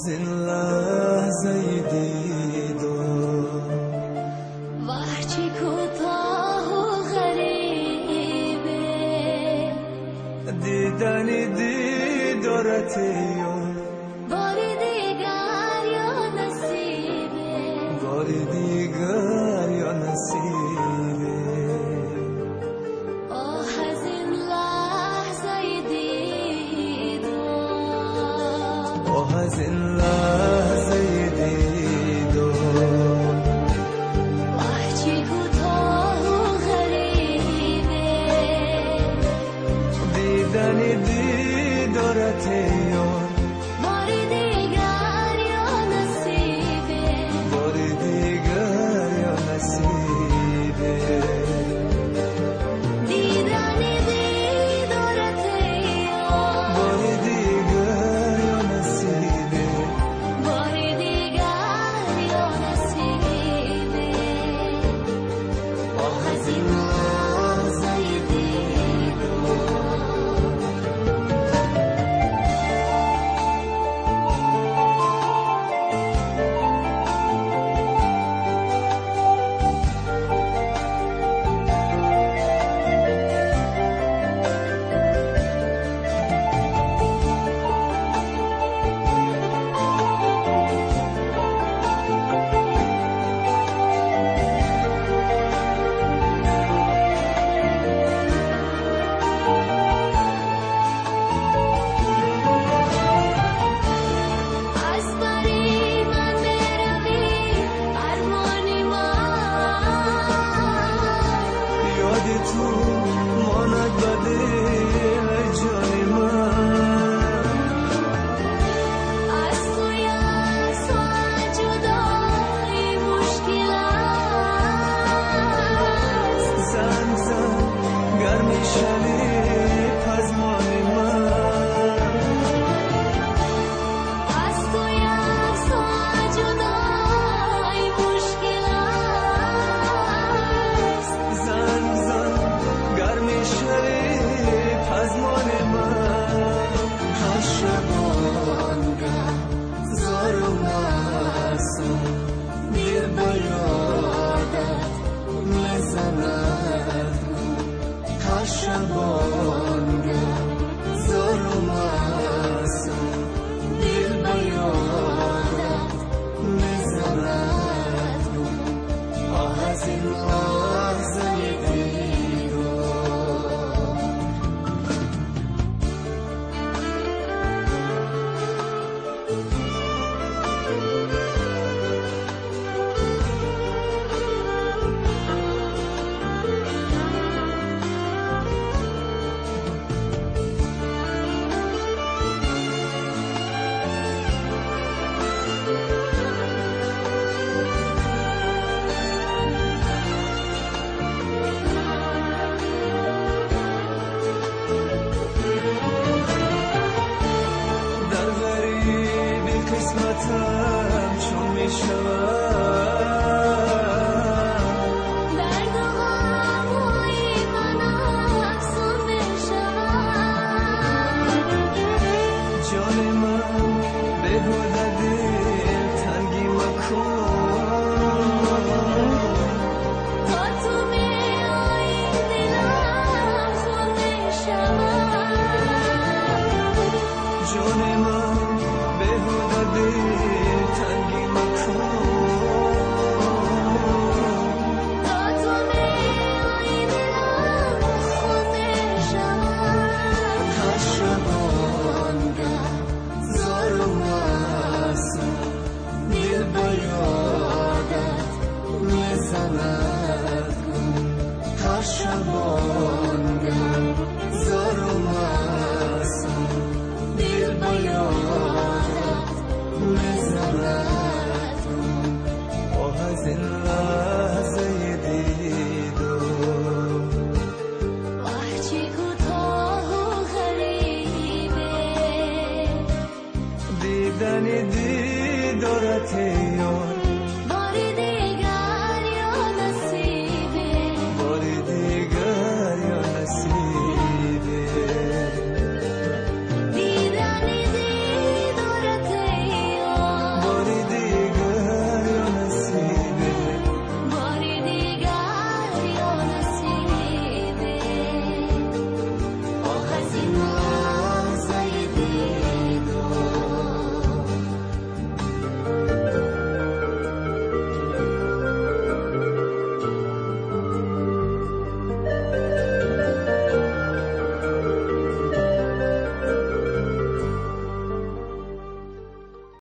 از این لحظه دیدار وحچی کوتاه و غریبه دیدنی دیدارت یار باری دیگر یا نصیبه باری دیگر یا نصیبه آه از این لحظه دیدار آه از این لحظه دیدار وحچی کوتاه و غریبه دیدنی دیدارت یار باری دیگر یا نصیبه باری دیگر یا نصیبه دیدنی دیدارت یار باری دیگر یا نصیبه باری دیگر یا نصیبه آه از این لحظه دیدار از بری من بروی ارمانی من یادی تو ماند بده جانی من از توی از تو جدایی مشکل است زن زن گرمی شلی پزمانی من از توی از تو جدایی مشکل است زن زن گرمی شلی پزمانی من هر شبانگه زارم هستم دل با یادت میزند هر شبانگه زارم هستم دل با یادت میزند آه از این لحظه دیدار در غریبی قسمتم چون میشود